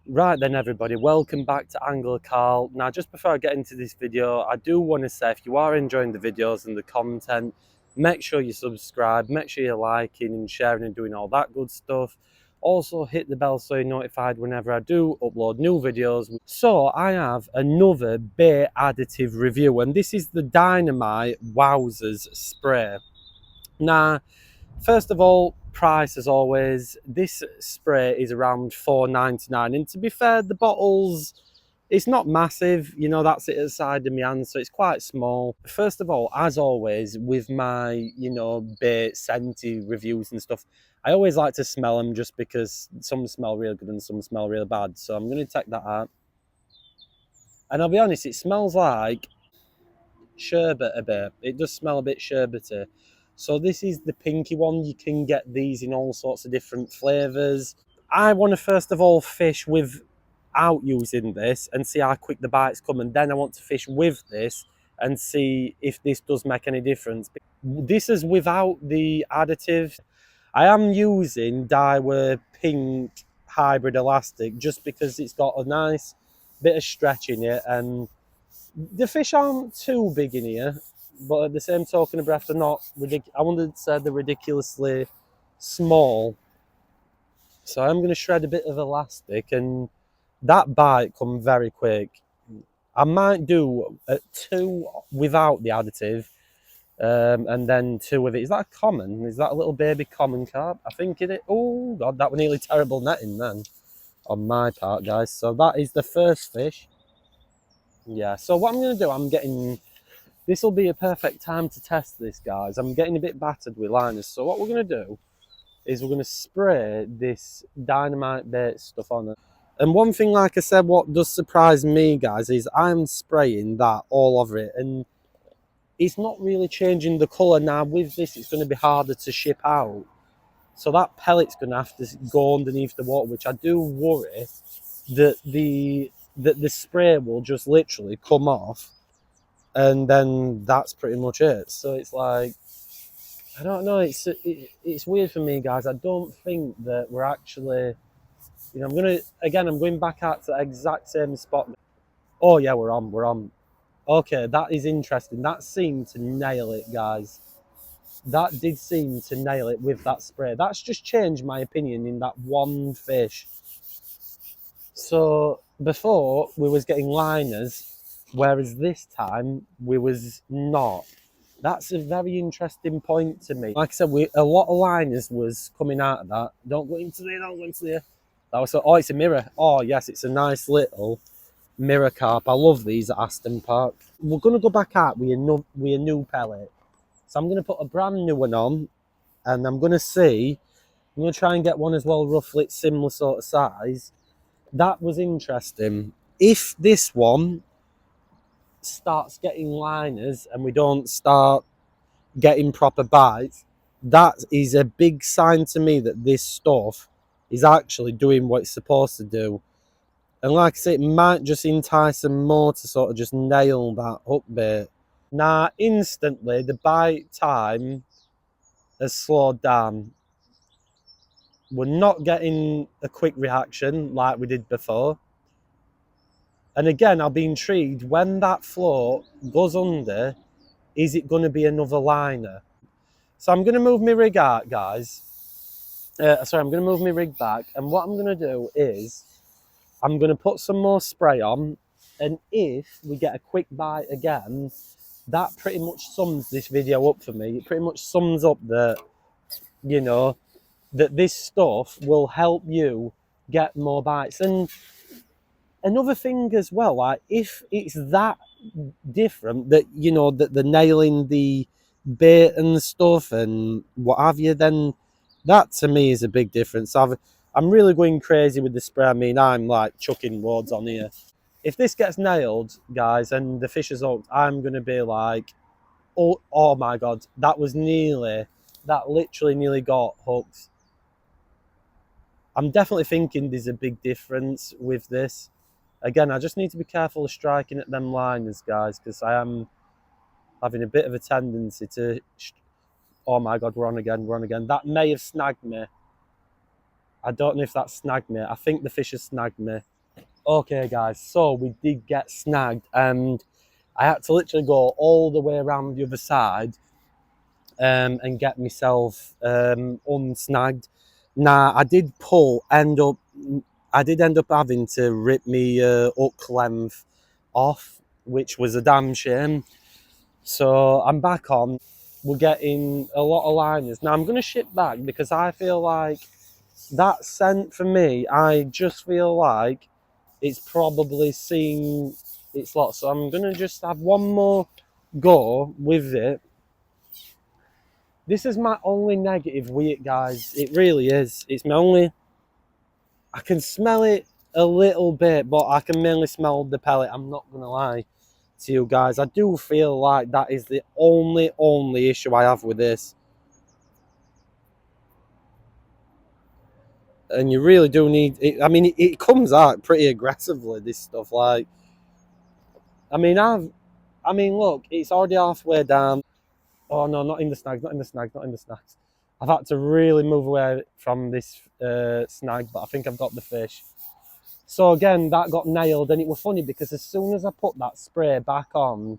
Right then everybody, welcome back to Angler Carl. Now just before I get into this video, I do want to say if you are enjoying the videos and the content, make sure you subscribe, make sure you're liking and sharing and doing all that good stuff. Also hit the bell so you're notified whenever I do upload new videos. So I have another bait additive review, and this is the Dynamite Wowsers spray. Now, first of all, price as always. This spray is around £4.99, and to be fair, the bottles, it's not massive. You know, that's it at the side of my hand, so it's quite small. First of all, as always, with my, bait scenty reviews and stuff, I always like to smell them just because some smell real good and some smell real bad. So I'm going to take that out. And I'll be honest, it smells like sherbet a bit. It does smell a bit sherbety. So this is the pinky one. You can get these in all sorts of different flavours. I want to first of all fish without using this and see how quick the bites come, and then I want to fish with this and see if this does make any difference. This is without the additive. I am using Daiwa Pink Hybrid Elastic just because it's got a nice bit of stretch in it, and the fish aren't too big in here, but at the same token of breath, they're not I wouldn't say they're ridiculously small. So I'm going to shred a bit of elastic, and that bite come very quick. I might do two without the additive, and then two with it. Is that a common? Is that a little baby common carp? I think it is. Oh god, that was nearly terrible netting then on my part, guys. So that is the first fish. Yeah, so what I'm going to do, this will be a perfect time to test this, guys. I'm getting a bit battered with liners. So what we're going to do is we're going to spray this Dynamite bait stuff on it. And one thing, like I said, what does surprise me, guys, is I'm spraying that all over it. And it's not really changing the colour. Now, with this, it's going to be harder to ship out. So that pellet's going to have to go underneath the water, which I do worry that the spray will just literally come off, and then that's pretty much it. So it's like, I don't know. It's weird for me, guys. I don't think that we're actually, I'm going back out to the exact same spot. Oh yeah, we're on. Okay, that is interesting. That seemed to nail it, guys. That did seem to nail it with that spray. That's just changed my opinion in that one fish. So before we was getting liners, whereas this time we was not. That's a very interesting point to me. Like I said, a lot of liners was coming out of that. Don't go into there, don't go into there. That was oh, it's a mirror. Oh yes, it's a nice little mirror carp. I love these at Aston Park. We're gonna go back out with a new pellet. So I'm gonna put a brand new one on, and I'm gonna see. I'm gonna try and get one as well, roughly similar sort of size. That was interesting. If this one starts getting liners and we don't start getting proper bites, that is a big sign to me that this stuff is actually doing what it's supposed to do. And like I say, it might just entice them more to sort of just nail that hook bait. Now, instantly, the bite time has slowed down. We're not getting a quick reaction like we did before. And again, I'll be intrigued when that float goes under, is it going to be another liner? So I'm going to move my rig out, guys. I'm going to move my rig back. And what I'm going to do is I'm going to put some more spray on. And if we get a quick bite again, that pretty much sums this video up for me. It pretty much sums up that, that this stuff will help you get more bites. And another thing as well, like if it's that different that that they're nailing the bait and stuff and what have you, then that to me is a big difference. I'm really going crazy with the spray. I mean, I'm like chucking loads on here. If this gets nailed, guys, and the fish is hooked, I'm gonna be like, oh my god, that literally nearly got hooked. I'm definitely thinking there's a big difference with this. Again, I just need to be careful of striking at them liners, guys, because I am having a bit of a tendency to... Oh my god, we're on again. That may have snagged me. I don't know if that snagged me. I think the fish has snagged me. Okay, guys, so we did get snagged, and I had to literally go all the way around the other side and get myself unsnagged. Now, I did end up having to rip me hook length off, which was a damn shame. So I'm back on. We're getting a lot of liners. Now I'm going to ship back because I feel like that scent for me, I just feel like it's probably seen its lot. So I'm going to just have one more go with it. This is my only negative with it, guys. It really is. It's my only... I can smell it a little bit, but I can mainly smell the pellet. I'm not going to lie to you guys. I do feel like that is the only issue I have with this. And you really do need it. I mean, it comes out pretty aggressively, this stuff. Like, I mean, look, it's already halfway down. Oh no, not in the snags, not in the snags, not in the snags. I've had to really move away from this snag, but I think I've got the fish. So again, that got nailed, and it was funny because as soon as I put that spray back on,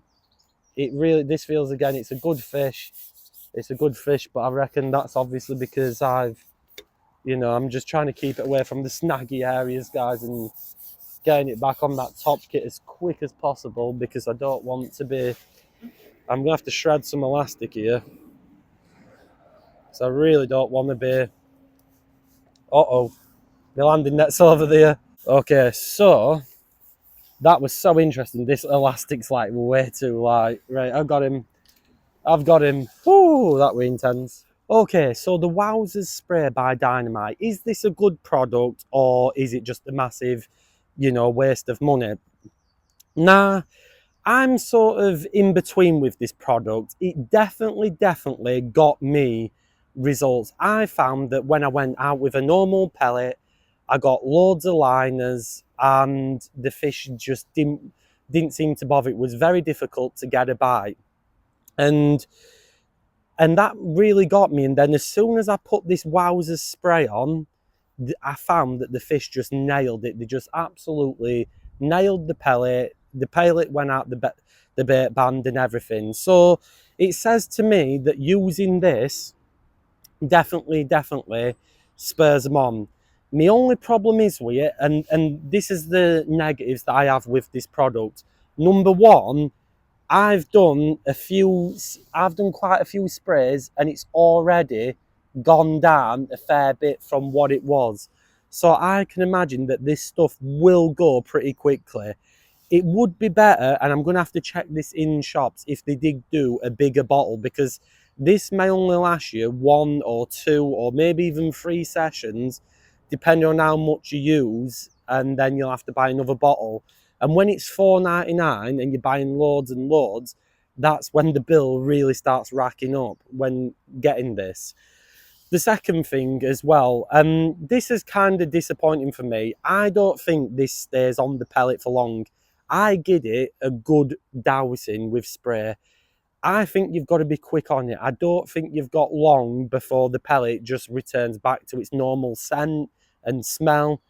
this feels again, it's a good fish. It's a good fish, but I reckon that's obviously because I'm just trying to keep it away from the snaggy areas, guys, and getting it back on that top kit as quick as possible because I don't want to be... I'm going to have to shred some elastic here. So I really don't want to be... Uh-oh. The landing net's over there. Okay, so that was so interesting. This elastic's like way too light. Right, I've got him. Woo, that was intense. Okay, so the Wowsers spray by Dynamite. Is this a good product or is it just a massive, waste of money? Nah, I'm sort of in between with this product. It definitely got me results. I found that when I went out with a normal pellet, I got loads of liners and the fish just didn't seem to bother. It was very difficult to get a bite. And that really got me. And then as soon as I put this Wowzers spray on, I found that the fish just nailed it. They just absolutely nailed the pellet. The pellet went out the bait band and everything. So it says to me that using this definitely spurs them on. My only problem is with it, and this is the negatives that I have with this product. Number one, I've done quite a few sprays and it's already gone down a fair bit from what it was. So I can imagine that this stuff will go pretty quickly. It would be better, and I'm going to have to check this in shops, if they did do a bigger bottle, because this may only last you 1 or 2 or maybe even 3 sessions, depending on how much you use, and then you'll have to buy another bottle. And when it's $4.99 and you're buying loads and loads, that's when the bill really starts racking up when getting this. The second thing as well, this is kind of disappointing for me. I don't think this stays on the pellet for long. I give it a good dousing with spray. I think you've got to be quick on it. I don't think you've got long before the pellet just returns back to its normal scent and smell.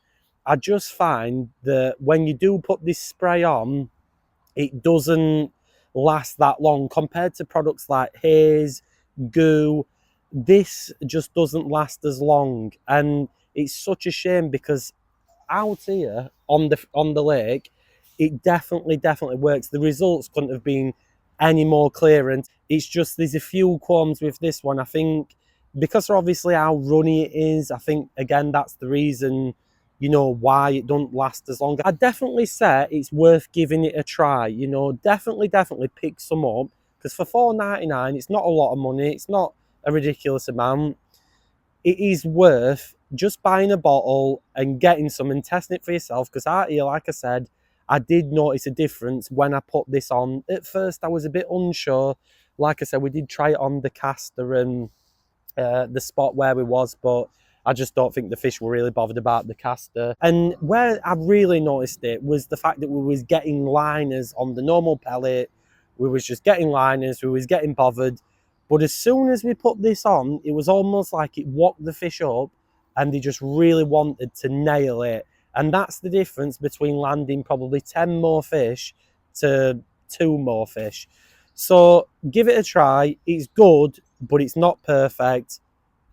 I just find that when you do put this spray on, it doesn't last that long compared to products like haze, goo. This just doesn't last as long, and it's such a shame because out here on the lake, it definitely works. The results couldn't have been any more clear, and it's just there's a few qualms with this one. I think because of obviously how runny it is, I think again that's the reason why it don't last as long. I definitely say it's worth giving it a try. Definitely pick some up, because for $4.99 it's not a lot of money. It's not a ridiculous amount. It is worth just buying a bottle and getting some and testing it for yourself, because out here, like I said, I did notice a difference when I put this on. At first I was a bit unsure. Like I said, we did try it on the caster and the spot where we was, but I just don't think the fish were really bothered about the caster. And where I really noticed it was the fact that we was getting liners on the normal pellet. We was just getting liners, we was getting bothered. But as soon as we put this on, it was almost like it woke the fish up and they just really wanted to nail it. And that's the difference between landing probably 10 more fish to 2 more fish. So give it a try. It's good, but it's not perfect.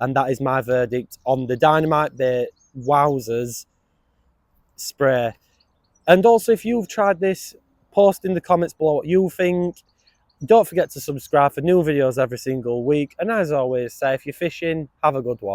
And that is my verdict on the Dynamite bait Wowsers spray. And also, if you've tried this, post in the comments below what you think. Don't forget to subscribe for new videos every single week. And as always, say if you're fishing, have a good one.